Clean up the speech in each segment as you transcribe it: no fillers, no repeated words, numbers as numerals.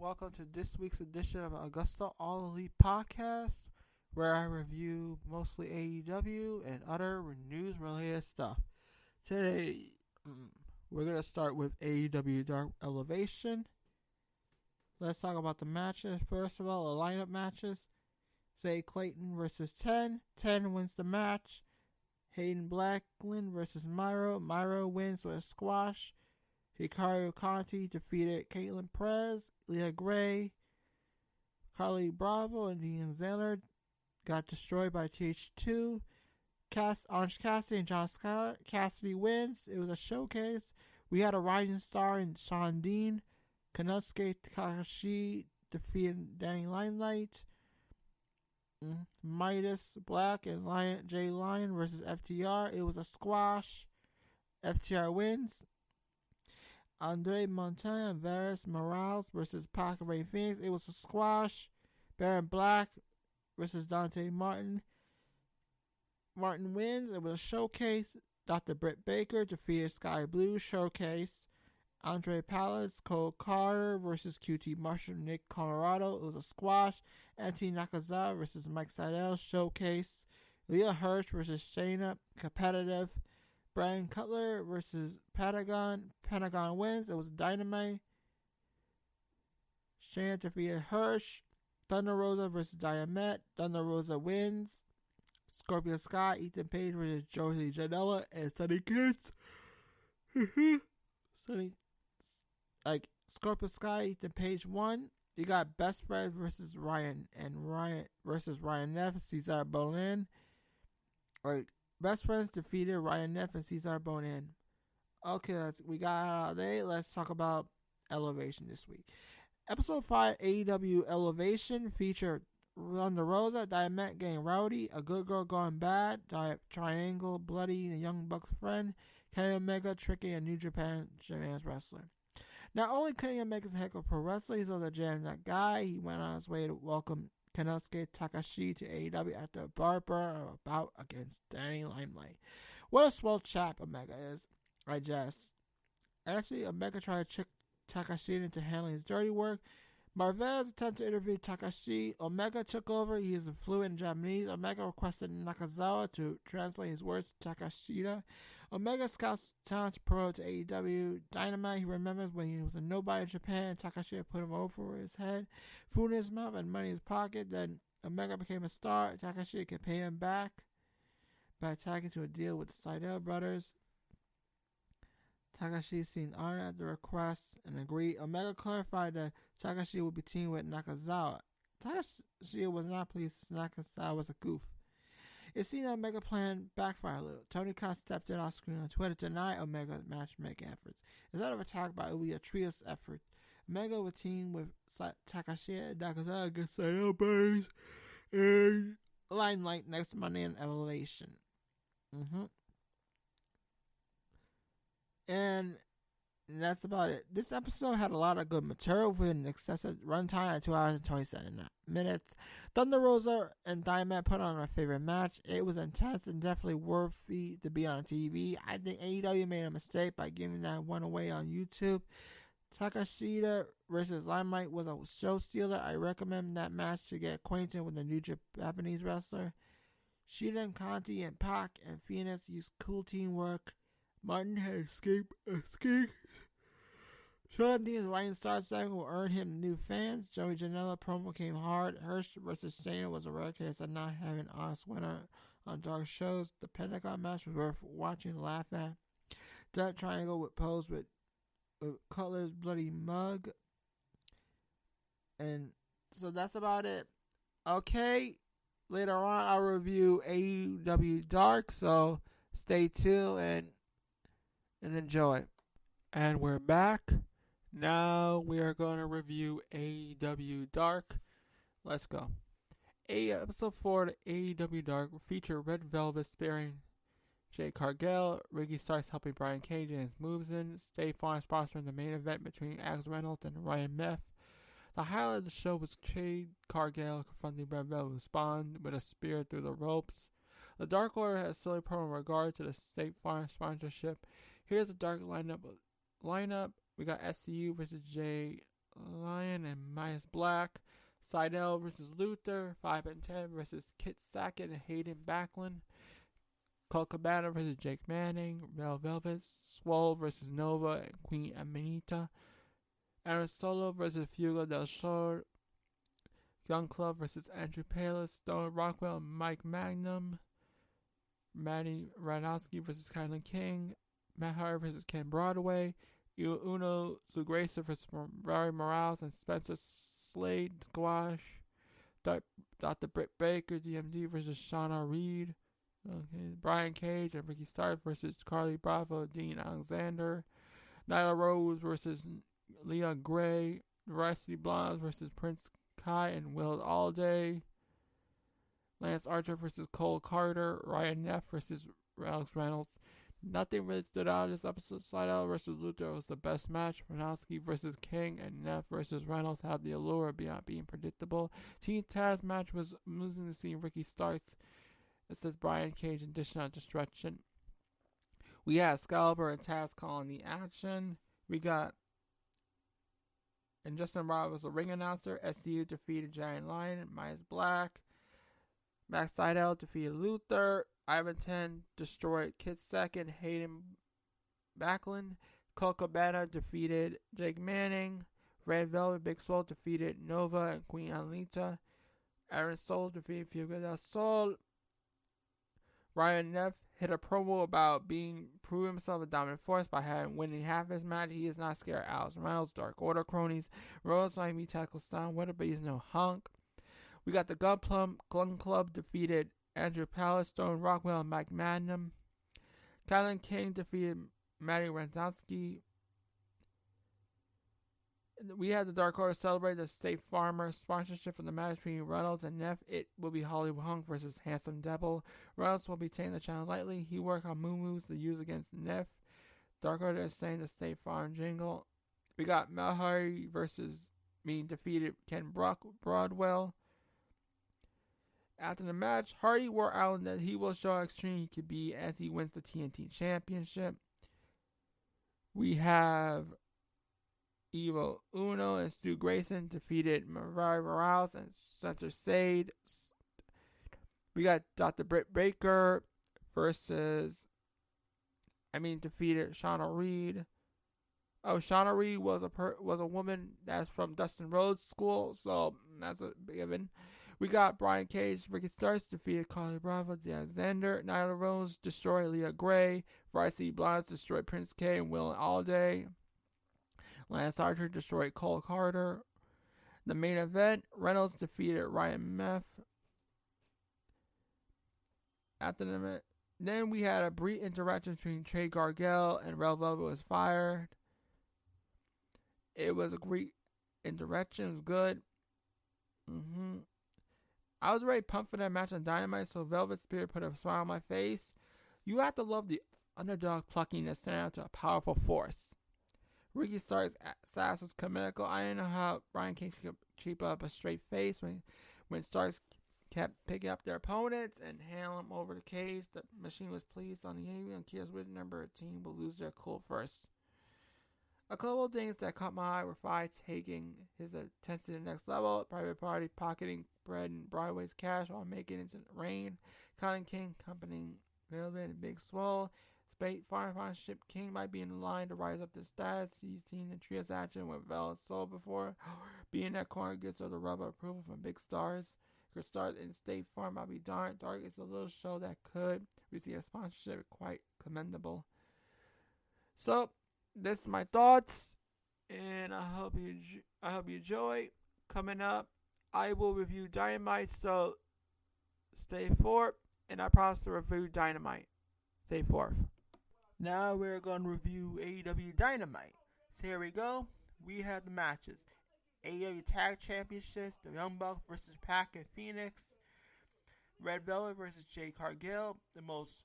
welcome to this week's edition of AgostoAllElite podcast, where I review mostly AEW and other news-related stuff. Today, we're going to start with AEW Dark Elevation. Let's talk about the matches. First of all, the lineup matches. Say Clayton versus 10. 10 wins the match. Hayden Blackland versus Myro. Myro wins with a squash. Hikaru Conti defeated Caitlin Perez. Leah Gray, Carly Bravo, and Dean Zeller got destroyed by TH2. Orange Cassidy and John Scott. Cassidy wins. It was a showcase. We had a rising star in Sean Dean. Konosuke Takahashi defeated Danny Limelight. Midas Black and Jay Lion versus FTR. It was a squash. FTR wins. Andre Montana and Varys Morales versus Pac and Ray Phoenix. It was a squash. Baron Black versus Dante Martin. Martin wins. It was a showcase. Dr. Britt Baker defeated Sky Blue. Showcase. Andre Palace, Cole Carter versus QT Marshall, Nick Colorado. It was a squash. Anthony Nakazawa versus Mike Seidel. Showcase. Leah Hirsch versus Shayna. Competitive. Brian Cutler versus Pentagon. Pentagon wins. It was Dynamite. Shayna defeated Hirsch. Thunder Rosa versus Diamette. Thunder Rosa wins. Scorpio Sky, Ethan Page versus Josie Janela and Sunny Kids. Scorpio Sky, Ethan Page won. You got Best Friends versus Ryan versus Ryan Neff and Cesar Bonin. Best Friends defeated Ryan Neff and Cesar Bonin. Okay, we got out all day. Let's talk about Elevation this week. Episode 5, AEW Elevation, featured Thunder Rosa, Diamante getting rowdy, a good girl going bad, Triangle, Bloody, the Young Bucks friend, Kenny Omega tricking a New Japan's wrestler. Not only Kenny Omega's a heck of a pro wrestler, he's also jam that guy. He went on his way to welcome Konosuke Takahashi to AEW after a barber bout against Danny Limelight. What a swell chap Omega is. Actually, Omega tried to trick Takahashi into handling his dirty work. Marvel's attempt to interview Takahashi. Omega took over. He is fluent in Japanese. Omega requested Nakazawa to translate his words to Takashita. Omega scouts talent to promote to AEW Dynamite. He remembers when he was a nobody in Japan and Takahashi put him over his head, food in his mouth, and money in his pocket. Then Omega became a star. Takahashi could pay him back by attacking to a deal with the Seidel brothers. Takahashi seemed honored at the request and agreed. Omega clarified that Takahashi would be teamed with Nakazawa. Takahashi was not pleased as Nakazawa was a goof. It seemed that Omega plan backfired a little. Tony Khan stepped in off screen on Twitter to deny Omega's matchmaking efforts. Instead of attack by Ubi, a trios effort, Omega would team with Takahashi and Nakazawa against Seidel brothers and Limelight next Monday in Elevation. And that's about it. This episode had a lot of good material with an excessive runtime at 2 hours and 27 minutes. Thunder Rosa and Diamond put on my favorite match. It was intense and definitely worthy to be on TV. I think AEW made a mistake by giving that one away on YouTube. Takashita versus Limelight was a show stealer. I recommend that match to get acquainted with the new Japanese wrestler. Shida and Conti and Pac and Phoenix used cool teamwork. Martin had escaped. Sean Dean's Rising Star segment will earn him new fans. Joey Janela promo came hard. Hirsch versus Shayna was a rare case of not having an honest winner on dark shows. The Pentagon match was worth watching and laugh at. Death Triangle would pose with Cutler's bloody mug. And so that's about it. Okay. Later on, I'll review AEW Dark. So stay tuned and enjoy. And we're back. Now we are going to review AEW Dark. Let's go. Episode 4 of AEW Dark will feature Red Velvet sparing Jade Cargill. Ricky starts helping Brian Cage and his moves in. State Farm sponsoring the main event between Axe Reynolds and Ryan Meth. The highlight of the show was Jade Cargill confronting Red Velvet, who spawned with a spear through the ropes. The Dark Order has silly promo in regard to the State Farm sponsorship. Here's the Dark lineup. We got SCU versus Jay Lion and minus Black. Seidel versus Luther. 5 and 10 versus Kit Sackett and Hayden Backlund. Colt Cabana versus Jake Manning. Mel Velvet. Swole versus Nova and Queen Amanita. Aaron Solo versus Fuego del Sol. Young Club versus Andrew Palis. Stone Rockwell and Mike Magnum. Manny Ranowski versus Kylan King. Matt Hardy versus Ken Broadway. Uno Sugracer versus Rory Morales and Spencer Slade Squash. Dr. Britt Baker, DMD versus Shauna Reed. Okay, Brian Cage and Ricky Starks versus Carly Bravo, Dean Alexander. Nyla Rose versus Leah Gray. Varsity Blondes versus Prince Kai and Will Allday. Lance Archer versus Cole Carter. Ryan Neff versus Alex Reynolds. Nothing really stood out this episode. Seidel versus Luther was the best match. Ranowski versus King and Neff versus Reynolds had the allure of not being predictable. Team Taz match was amusing to see Ricky Starks. It says Brian Cage and dishing out destruction. We had Excalibur and Taz calling the action. We got, and Justin Roberts was the ring announcer. SCU defeated Giant Lion, Myers Black. Max Seidel defeated Luther. Ivan 10 destroyed Kit Second, Hayden Backlund. Colt Cabana defeated Jake Manning. Red Velvet Big Swole defeated Nova and Queen Anita. Aaron Soul defeated Fuego del Sol. Ryan Neff hit a promo about proving himself a dominant force by winning half his match. He is not scared. Alex Reynolds, Dark Order cronies. Rose might be tackle style, but he's no hunk. We got the Gun Club defeated Andrew Palace, Stone Rockwell, and Mike Magnum. Kylan King defeated Matty Ranzowski. We had the Dark Order celebrate the State Farmer sponsorship for the match between Reynolds and Neff. It will be Hollywood Hunk versus Handsome Devil. Reynolds will be taking the challenge lightly. He worked on moo-moos to use against Neff. Dark Order is saying the State Farm jingle. We got Mel Hardy defeated Ken Broadwell. After the match, Hardy wore out that he will show how extreme he could be as he wins the TNT Championship. We have Evo Uno and Stu Grayson defeated Mariah Morales and Spencer Sade. We got Dr. Britt Baker defeated Shauna Reed. Oh, Shauna Reed was a woman that's from Dustin Rhodes School, so that's a given. We got Brian Cage, Ricky Starks defeated Carly Bravo, Alexander. Nyla Rose destroyed Leah Gray. Varsity Blondes destroyed Prince K and Will Allday. Lance Archer destroyed Cole Carter. The main event, Reynolds defeated Ryan Neff. Then we had a brief interaction between Trey Gargel and Rel Velvet was fired. It was a great interaction. It was good. I was very pumped for that match on Dynamite, so Velvet Spirit put a smile on my face. You have to love the underdog plucking to stand out to a powerful force. Ricky Starks' sass was comical. I didn't know how Brian King could keep up a straight face when Starks kept picking up their opponents and handling them over the cage. The Machine was pleased on the Amy and Kia's with number 18 will lose their cool first. A couple of things that caught my eye were Fi taking his intensity to the next level, Private Party pocketing bread and Broadway's cash while making it into the rain, Colin King accompanying Velvet and Big Swole, Spate Farm Partnership King might be in line to rise up to stats. He's seen the trios action with Vel and Soul before. Being that corner gets her the rub of approval from big stars. Chris Stars in State Farm might be darn. Dark is a little show that could receive a sponsorship quite commendable. So, that's my thoughts, and I hope you enjoy. Coming up, I will review Dynamite, so stay forth, and I promise to review Dynamite. Stay forth. Now we're going to review AEW Dynamite. So here we go. We have the matches. AEW Tag Championships, the Young Bucks versus Pac and Phoenix. Red Velvet versus Jade Cargill, the most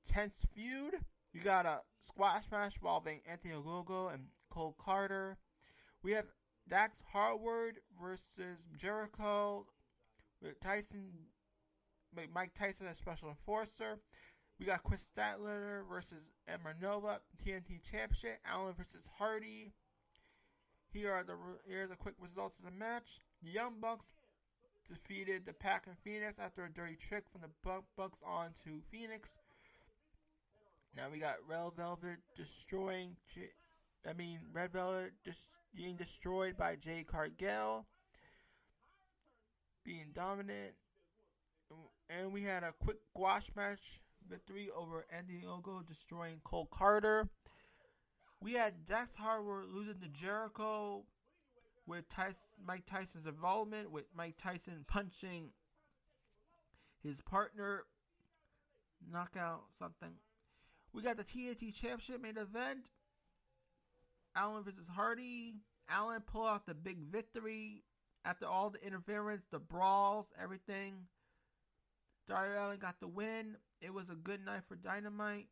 tense feud. You got a squash match involving Anthony Ogogo and Cole Carter. We have Dax Harwood versus Jericho with Mike Tyson as special enforcer. We got Chris Statler versus Emma Nova, TNT Championship. Allen versus Hardy. Here's the quick results of the match. The Young Bucks defeated the Pac and Phoenix after a dirty trick from the Bucks onto Phoenix. Now we got Red Velvet being destroyed by Jade Cargill, being dominant. And we had a quick squash match victory over Andy Ogo, destroying Cole Carter. We had Dax Harwood losing to Jericho with Mike Tyson's involvement, with Mike Tyson punching his partner, knockout something. We got the TNT Championship main event. Allen versus Hardy. Allen pulled out the big victory after all the interference, the brawls, everything. Darby Allin got the win. It was a good night for Dynamite.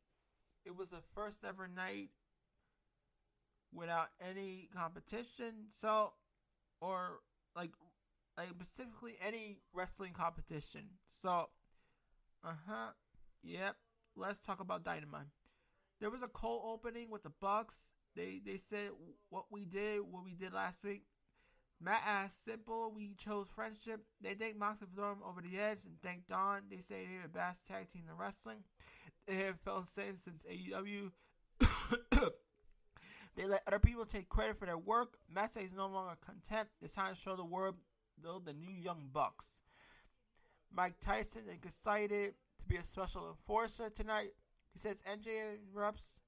It was the first ever night without any competition. Or specifically any wrestling competition. Yep. Let's talk about Dynamite. There was a cold opening with the Bucks. They said what we did last week. Matt asked, simple, we chose friendship. They thank Mox for throwing him over the edge and thank Dawn. They say they're the best tag team in wrestling. They have felt saying since AEW. They let other people take credit for their work. Matt says he's no longer content. It's time to show the world the new Young Bucks. Mike Tyson is excited to be a special enforcer tonight. He says MJF interrupts.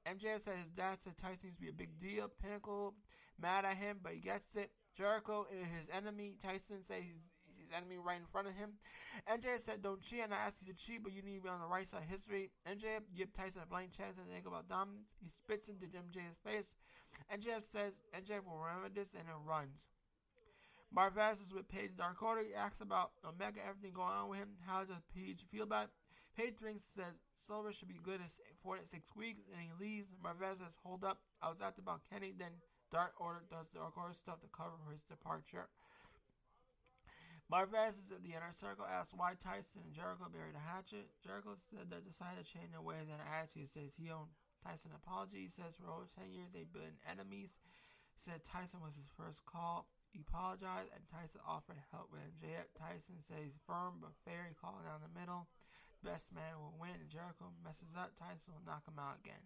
MJF said his dad said Tyson used to be a big deal. Pinnacle mad at him, but he gets it. Jericho is his enemy. Tyson says he's his enemy right in front of him. MJF said don't cheat. I'm not asking you to cheat, but you need to be on the right side of history. MJF give Tyson a blank chance and think about dominance. He spits into MJF's face. MJF says MJF will remember this and it runs. Marvez is with Paige Dark Order. He asks about Omega, everything going on with him. How does Paige feel about it? Paige drinks, says Silver should be good in 4 to 6 weeks, and he leaves. Marvez says, hold up, I was asked about Kenny. Then Dark Order does Dark Order stuff to cover for his departure. Marvez is at the inner circle, asks why Tyson and Jericho buried a hatchet. Jericho said they decided to change their ways and attitude. Says he owed Tyson an apology. He says for over 10 years they've been enemies. He said Tyson was his first call. He apologized and Tyson offered help with MJF. Tyson says firm but fair. He called down the middle. Best man will win. And Jericho messes up. Tyson will knock him out again.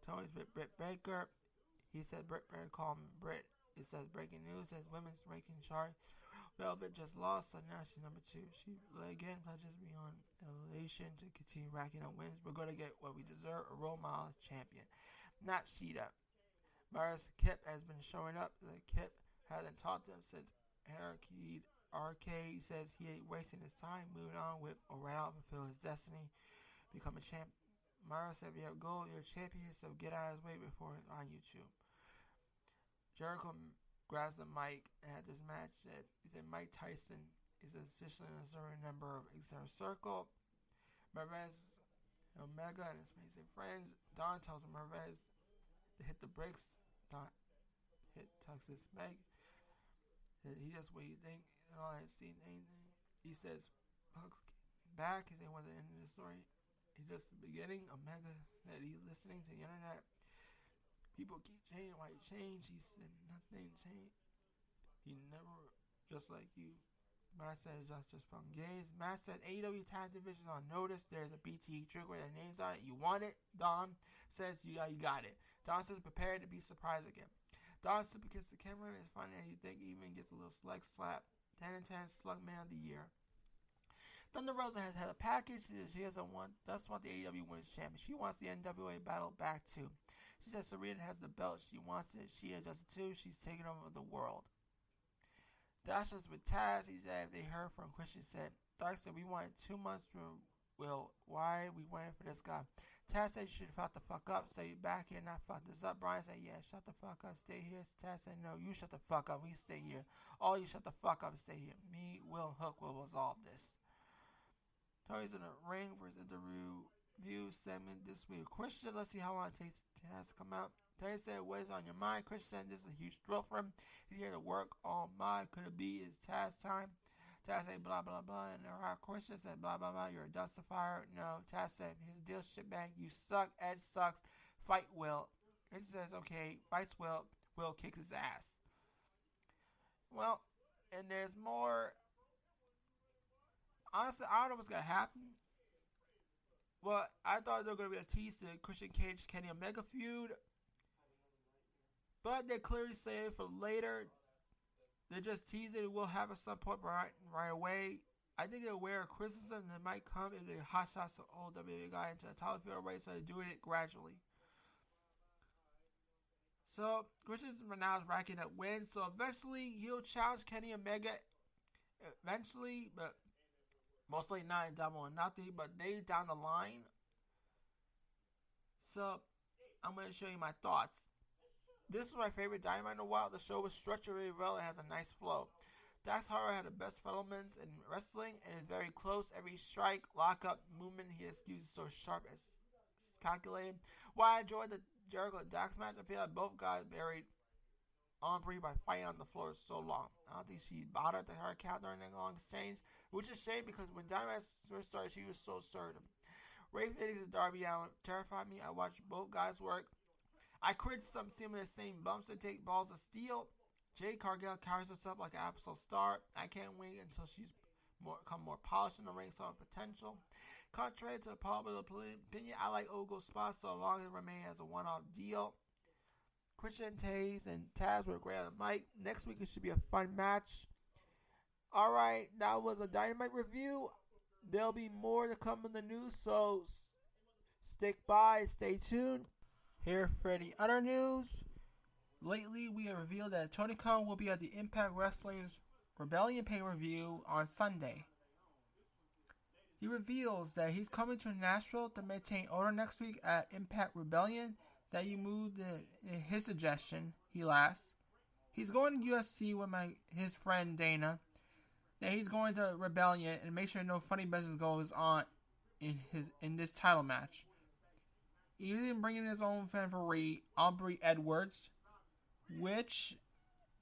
Tony's with Britt Baker. He said Britt Baker called him Britt. It says breaking news. Says women's ranking chart. Velvet just lost, so now she's number 2. She again pledges beyond elation to continue racking up wins. We're going to get what we deserve, a role model champion. Not Sheeta. Maris Kip has been showing up. The Kip hasn't talked to him since Arcade. He says he ain't wasting his time, moving on with or right out and fulfill his destiny, become a champ. Mara said, if you have a goal, you're a champion, so get out of his way before it's on YouTube. Jericho grabs the mic and had this match that he said Mike Tyson is officially an observant member of Exert Circle. Marvez, Omega, and his amazing friends. Don tells Marvez to hit the brakes. Don tucks his Meg. He just what you think and all that seen anything. He says Bucks back. He said wasn't the end of the story. It's just the beginning. Omega said he's listening to the internet. People keep changing why you change. He said nothing changed. He never just like you. Matt said it's just from gays. Matt said AEW Tag Division on notice. There's a BTE trick with their names on it. You want it? Don says you got it. Don says prepare to be surprised again. Don super kicks the camera. It's funny that you think he even gets a little slug slap. 10 and 10 Slug Man of the Year. Thunder Rosa has had a package. She doesn't want the AEW Women's Champion. She wants the NWA battle back too. She says Serena has the belt. She wants it. She adjusts it too. She's taking over the world. Dasha's with Taz. He said if they heard from Christian said Dark said we wanted 2 months from Will. Why we waiting for this guy? Taz said you should shut the fuck up. Say you back here, not fuck this up. Brian said yeah, shut the fuck up, stay here. Taz said no, you shut the fuck up. We stay here. All you shut the fuck up and stay here. Me, Will, Hook will resolve this. Tony's in the ring for his interview segment this week. Christian, let's see how long it takes Taz to come out. Tony said, what is on your mind? Christian said, this is a huge thrill for him. He's here to work all my. Could it be it's Taz time? Taz said, blah, blah, blah. And Christian said, blah, blah, blah. You're a dumpster fire. No. Taz said, here's the deal, shitbag. You suck. Edge sucks. Fight Will. Christian says, okay. Fights Will. will kick his ass. Well, and there's more. Honestly, I don't know what's going to happen. Well, I thought there was going to be a tease to Christian Cage Kenny Omega feud. But they clearly say for later. They just teased it will have at some point right away. I think they're aware of criticism that might come if they hot shots the old WWE guy into a title field race, so they're doing it gradually. So, Christian now is racking up wins, so eventually he'll challenge Kenny Omega. Eventually, but mostly not in Double or Nothing, but they down the line. So, I'm going to show you my thoughts. This was my favorite Dynamite in a while. The show was structured really well and has a nice flow. Dax Harwood had the best settlements in wrestling and is very close. Every strike, lockup, movement he has used so sharp as calculated. While I enjoyed the Jericho Dax match, I feel like both guys buried Aubrey by fighting on the floor so long. I don't think she bothered her count during the long exchange, which is a shame because when Dynamite first started, she was so certain. Ray Phoenix and Darby Allin terrified me. I watched both guys work. I cringed some seeing the same bumps and take balls of steel. Jade Cargill carries herself like an absolute star. I can't wait until she's become more polished in the ring, so potential. Contrary to the popular opinion, I like Ogo's spot so long as it remains as a one-off deal. Christian Taze and Taz were great on the mic. Next week it should be a fun match. Alright, that was a Dynamite review. There'll be more to come in the news, so stick by, stay tuned. Here for any other news. Lately, we have revealed that Tony Khan will be at the Impact Wrestling's Rebellion pay-per-view on Sunday. He reveals that he's coming to Nashville to maintain order next week at Impact Rebellion, that you moved in his suggestion, he laughs. He's going to UFC with his friend Dana, that he's going to Rebellion and make sure no funny business goes on in this title match. He's even bringing his own referee, Aubrey Edwards,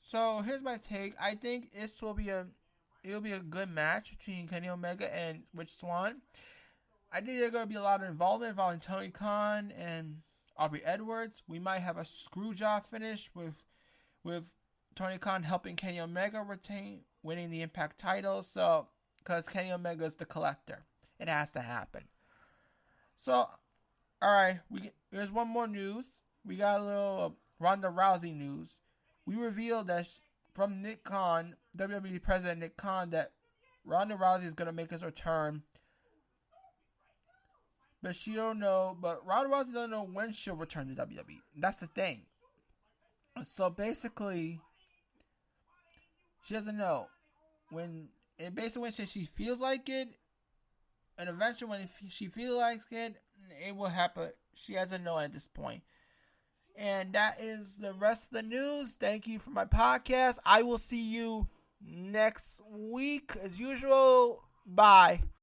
so here's my take. I think it'll be a good match between Kenny Omega and Rich Swann. I think there's going to be a lot of involvement involving Tony Khan and Aubrey Edwards. We might have a screw job finish with Tony Khan helping Kenny Omega winning the Impact title. So, because Kenny Omega is the collector, it has to happen. So, alright, here's one more news. We got a little Ronda Rousey news. We revealed that from Nick Khan, WWE President Nick Khan, that Ronda Rousey is going to make his return. But she don't know. But Ronda Rousey don't know when she'll return to WWE. That's the thing. So basically, she doesn't know when she feels like it, and eventually when she feels like it will happen. She doesn't know at this point. And that is the rest of the news. Thank you for my podcast. I will see you next week as usual. Bye.